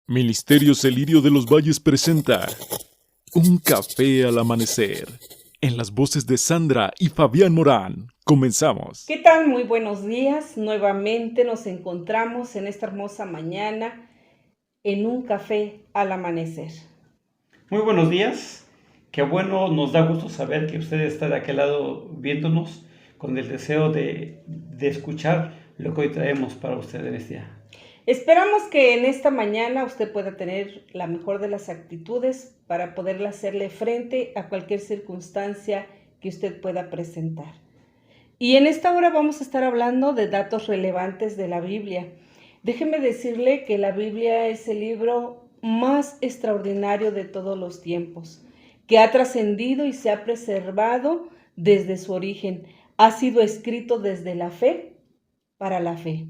Ministerio Celirio de los Valles presenta Un café al amanecer, en las voces de Sandra y Fabián Morán. Comenzamos. ¿Qué tal? Muy buenos días. Nuevamente nos encontramos en esta hermosa mañana en un café al amanecer. Muy buenos días. Qué bueno, nos da gusto saber que usted está de aquel lado viéndonos con el deseo de escuchar lo que hoy traemos para usted en este día. Esperamos que en esta mañana usted pueda tener la mejor de las actitudes para poderle hacerle frente a cualquier circunstancia que usted pueda presentar. Y en esta hora vamos a estar hablando de datos relevantes de la Biblia. Déjeme decirle que la Biblia es el libro más extraordinario de todos los tiempos, que ha trascendido y se ha preservado desde su origen. Ha sido escrito desde la fe para la fe.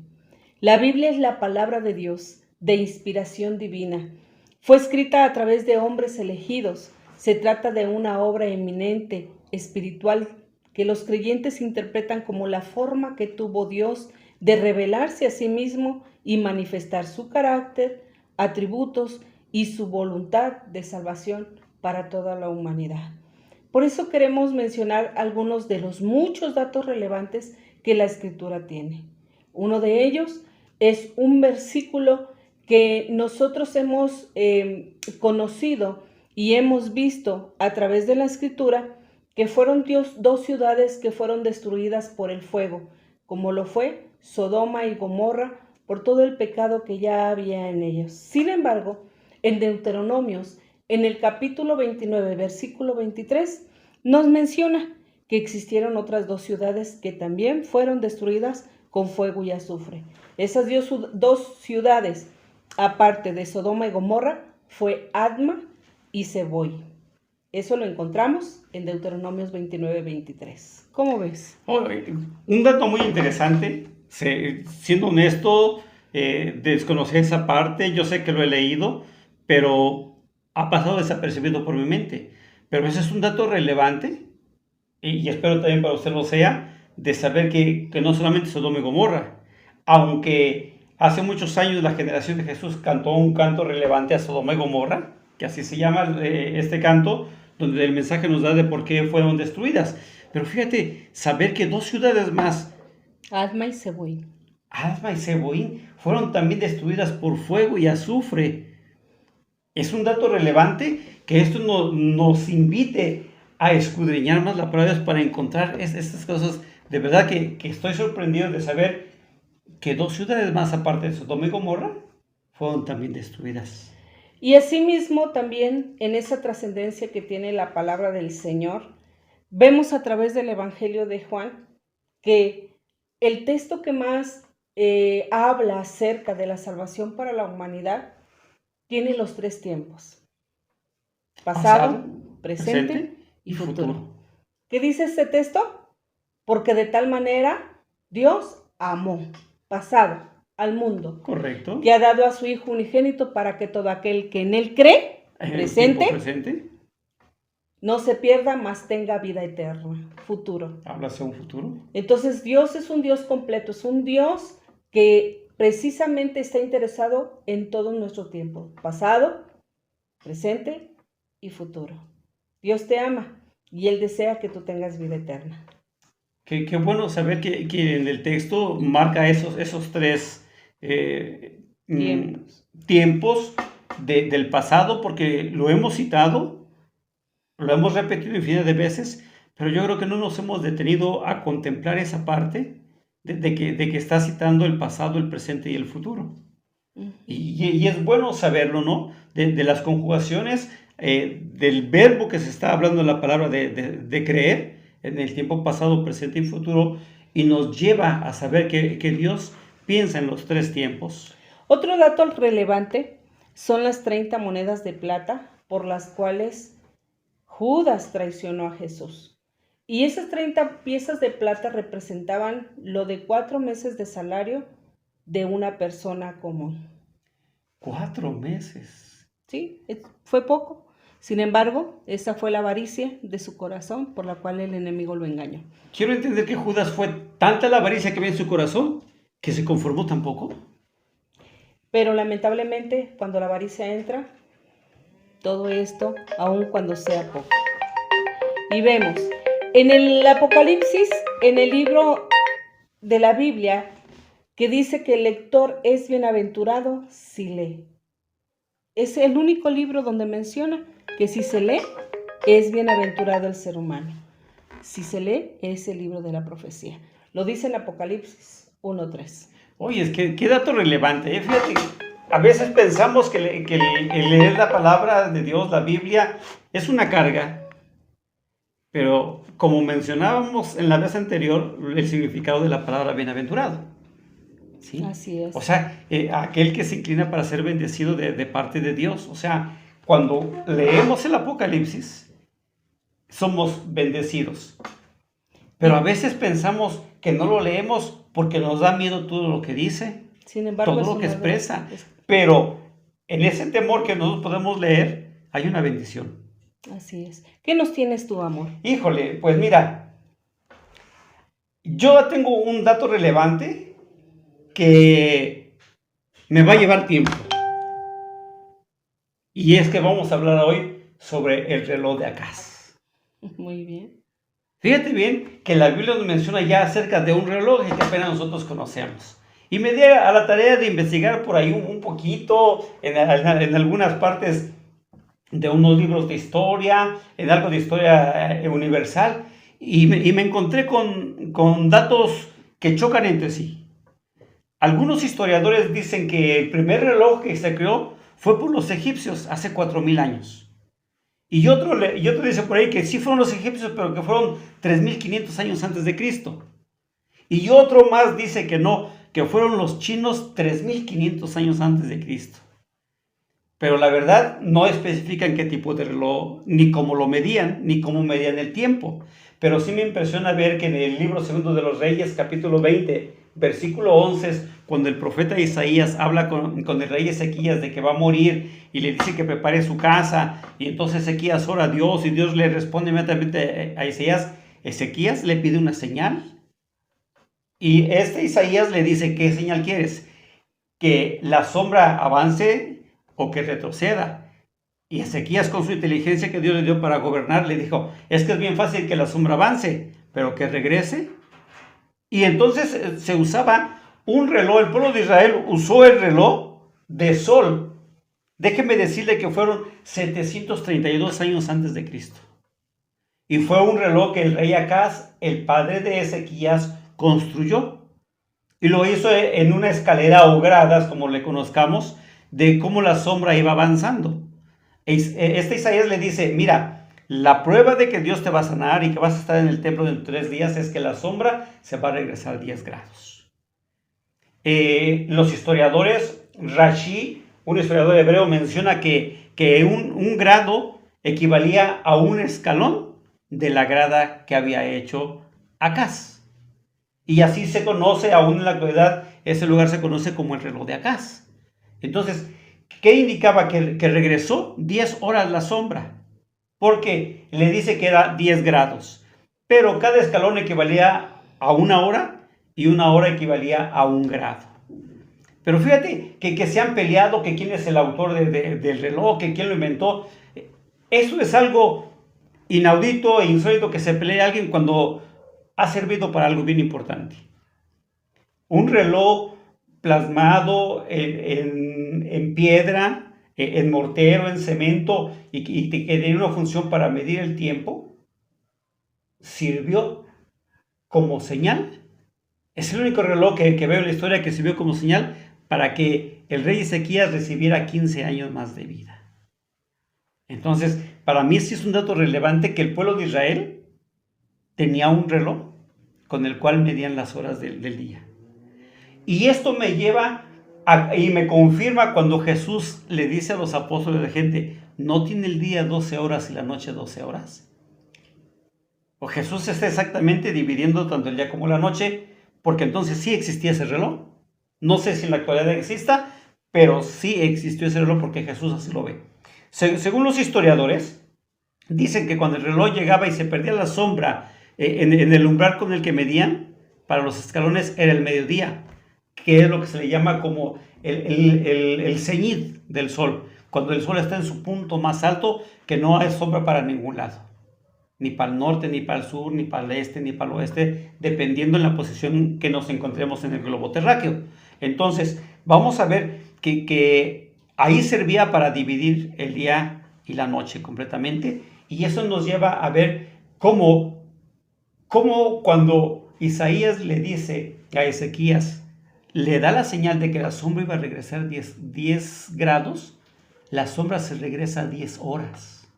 La Biblia es la palabra de Dios, de inspiración divina. Fue escrita a través de hombres elegidos. Se trata de una obra eminente, espiritual, que los creyentes interpretan como la forma que tuvo Dios de revelarse a sí mismo y manifestar su carácter, atributos y su voluntad de salvación para toda la humanidad. Por eso queremos mencionar algunos de los muchos datos relevantes que la Escritura tiene. Uno de ellos es un versículo que nosotros hemos conocido y hemos visto a través de la Escritura, que fueron dos ciudades que fueron destruidas por el fuego, como lo fue Sodoma y Gomorra, por todo el pecado que ya había en ellos. Sin embargo, en Deuteronomios, en el capítulo 29, versículo 23, nos menciona que existieron otras dos ciudades que también fueron destruidas con fuego y azufre. Esas dos ciudades, aparte de Sodoma y Gomorra, fue Adma y Seboy. Eso lo encontramos en Deuteronomios 29, 23. ¿Cómo ves? Un dato muy interesante, siendo honesto, desconocí esa parte, yo sé que lo he leído, pero ha pasado desapercibido por mi mente. Pero ese es un dato relevante, y espero también para usted lo sea, de saber que no solamente Sodoma y Gomorra, aunque hace muchos años la generación de Jesús cantó un canto relevante a Sodoma y Gomorra, que así se llama este canto, donde el mensaje nos da de por qué fueron destruidas. Pero fíjate, saber que dos ciudades más, Adma y Seboy. Adma y Seboín, fueron también destruidas por fuego y azufre. Es un dato relevante que esto nos invite a escudriñar más la palabra de Dios para encontrar estas cosas. De verdad que estoy sorprendido de saber que dos ciudades más aparte de Sodoma y Gomorra fueron también destruidas. Y asimismo también en esa trascendencia que tiene la palabra del Señor, vemos a través del Evangelio de Juan que el texto que más habla acerca de la salvación para la humanidad tiene los tres tiempos: pasado, presente y futuro. ¿Qué dice este texto? Porque de tal manera Dios amó, pasado, al mundo. Correcto. Que ha dado a su Hijo unigénito para que todo aquel que en él cree, presente, no se pierda, mas tenga vida eterna, futuro. Hablas de un futuro. Entonces Dios es un Dios completo, es un Dios que precisamente está interesado en todo nuestro tiempo, pasado, presente y futuro. Dios te ama y Él desea que tú tengas vida eterna. Qué bueno saber que en el texto marca esos tres tiempos del pasado, porque lo hemos citado, lo hemos repetido infinidad de veces, pero yo creo que no nos hemos detenido a contemplar esa parte de que está citando el pasado, el presente y el futuro. Y es bueno saberlo, ¿no? De las conjugaciones, del verbo que se está hablando en la palabra de creer, en el tiempo pasado, presente y futuro, y nos lleva a saber que Dios piensa en los tres tiempos. Otro dato relevante son las 30 monedas de plata por las cuales Judas traicionó a Jesús. Y esas 30 piezas de plata representaban lo de 4 meses de salario de una persona común. 4 meses. Sí, fue poco. Sin embargo, esa fue la avaricia de su corazón por la cual el enemigo lo engañó. Quiero entender que Judas fue tanta la avaricia que había en su corazón que se conformó tan poco. Pero lamentablemente, cuando la avaricia entra, todo esto, aun cuando sea poco. Y vemos, en el Apocalipsis, en el libro de la Biblia, que dice que el lector es bienaventurado si lee. Es el único libro donde menciona que si se lee, es bienaventurado el ser humano. Si se lee, es el libro de la profecía. Lo dice en Apocalipsis 1:3. Oye, es que qué dato relevante, ¿eh? Fíjate, a veces pensamos que el leer la palabra de Dios, la Biblia, es una carga, pero como mencionábamos en la vez anterior, el significado de la palabra bienaventurado. ¿Sí? Así es. O sea, aquel que se inclina para ser bendecido de parte de Dios. O sea, cuando leemos el Apocalipsis, somos bendecidos. Pero a veces pensamos que no lo leemos porque nos da miedo todo lo que dice, Sin embargo, todo lo que expresa. Pero en ese temor que nosotros podemos leer, hay una bendición. Así es. ¿Qué nos tienes tú, amor? Híjole, pues mira, yo tengo un dato relevante que me va a llevar tiempo. Y es que vamos a hablar hoy sobre el reloj de Acaz. Muy bien. Fíjate bien que la Biblia nos menciona ya acerca de un reloj que apenas nosotros conocemos. Y me di a la tarea de investigar por ahí un poquito en algunas partes de unos libros de historia, en algo de historia universal, y me encontré con datos que chocan entre sí. Algunos historiadores dicen que el primer reloj que se creó fue por los egipcios hace 4000 años. Y otro dice por ahí que sí fueron los egipcios, pero que fueron 3500 años antes de Cristo. Y otro más dice que no, que fueron los chinos 3500 años antes de Cristo. Pero la verdad no especifican qué tipo de reloj, ni cómo lo medían, ni cómo medían el tiempo. Pero sí me impresiona ver que en el libro segundo de los Reyes, capítulo 20, versículo 11, cuando el profeta Isaías habla con el rey Ezequías de que va a morir y le dice que prepare su casa, y entonces Ezequías ora a Dios y Dios le responde inmediatamente a Isaías. Ezequías le pide una señal y Isaías le dice: ¿qué señal quieres? ¿Que la sombra avance o que retroceda? Y Ezequías, con su inteligencia que Dios le dio para gobernar, le dijo: es que es bien fácil que la sombra avance, pero que regrese. Y entonces se usaba un reloj, el pueblo de Israel usó el reloj de sol. Déjeme decirle que fueron 732 años antes de Cristo. Y fue un reloj que el rey Acaz, el padre de Ezequías, construyó. Y lo hizo en una escalera o gradas, como le conozcamos, de cómo la sombra iba avanzando. Isaías le dice: mira, la prueba de que Dios te va a sanar y que vas a estar en el templo en 3 días es que la sombra se va a regresar 10 grados. Los historiadores, Rashi, un historiador hebreo, menciona que un grado equivalía a un escalón de la grada que había hecho Acaz. Y así se conoce, aún en la actualidad, ese lugar se conoce como el reloj de Acaz. Entonces, ¿qué indicaba? Que regresó 10 horas la sombra, porque le dice que era 10 grados. Pero cada escalón equivalía a 1 hora y 1 hora equivalía a 1 grado. Pero fíjate que se han peleado, que quién es el autor del reloj, que quién lo inventó. Eso es algo inaudito e insólito, que se pelee a alguien cuando ha servido para algo bien importante. Un reloj plasmado en piedra, en mortero, en cemento, y que tenía una función para medir el tiempo, sirvió como señal. Es el único reloj que veo en la historia que sirvió como señal para que el rey Ezequías recibiera 15 años más de vida. Entonces, para mí sí es un dato relevante que el pueblo de Israel tenía un reloj con el cual medían las horas del día. Y esto me lleva y me confirma cuando Jesús le dice a los apóstoles de gente: ¿no tiene el día 12 horas y la noche 12 horas? O Jesús está exactamente dividiendo tanto el día como la noche, porque entonces sí existía ese reloj. No sé si en la actualidad exista, pero sí existió ese reloj porque Jesús así lo ve. Según los historiadores, dicen que cuando el reloj llegaba y se perdía la sombra en el umbral con el que medían, para los escalones era el mediodía, que es lo que se le llama como el ceñid del sol, cuando el sol está en su punto más alto, que no hay sombra para ningún lado, ni para el norte, ni para el sur, ni para el este, ni para el oeste, dependiendo en la posición que nos encontremos en el globo terráqueo. Entonces, vamos a ver que ahí servía para dividir el día y la noche completamente, y eso nos lleva a ver cómo cuando Isaías le dice a Ezequías, le da la señal de que la sombra iba a regresar 10 grados, la sombra se regresa a 10 horas.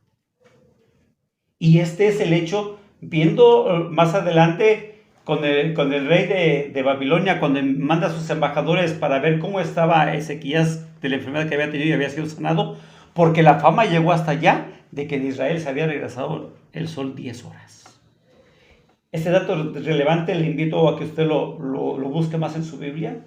Y este es el hecho, viendo más adelante con el rey de Babilonia, cuando manda a sus embajadores para ver cómo estaba Ezequías de la enfermedad que había tenido y había sido sanado, porque la fama llegó hasta allá de que en Israel se había regresado el sol 10 horas. Este dato relevante le invito a que usted lo busque más en su Biblia.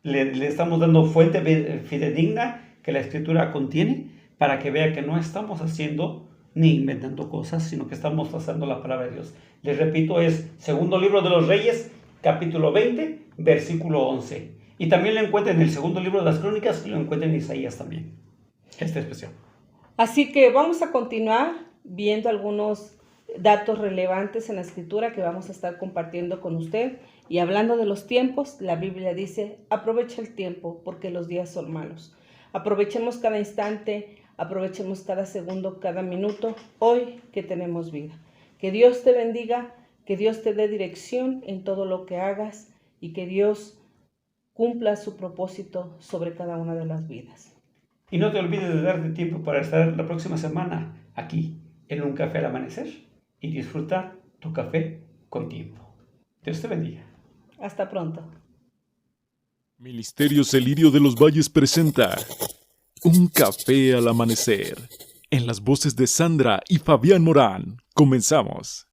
Le estamos dando fuente fidedigna que la Escritura contiene para que vea que no estamos haciendo ni inventando cosas, sino que estamos trazando la palabra de Dios. Les repito, es segundo libro de los Reyes, capítulo 20, versículo 11. Y también lo encuentra en el segundo libro de las Crónicas y lo encuentra en Isaías también. Esta expresión. Así que vamos a continuar viendo algunos datos relevantes en la Escritura que vamos a estar compartiendo con usted. Y hablando de los tiempos, la Biblia dice, aprovecha el tiempo porque los días son malos. Aprovechemos cada instante, aprovechemos cada segundo, cada minuto, hoy que tenemos vida. Que Dios te bendiga, que Dios te dé dirección en todo lo que hagas y que Dios cumpla su propósito sobre cada una de las vidas. Y no te olvides de darte tiempo para estar la próxima semana aquí en Un Café al Amanecer y disfrutar tu café con tiempo. Dios te bendiga. Hasta pronto. Ministerios El Lirio de los Valles presenta Un Café al Amanecer, en las voces de Sandra y Fabián Morán. Comenzamos.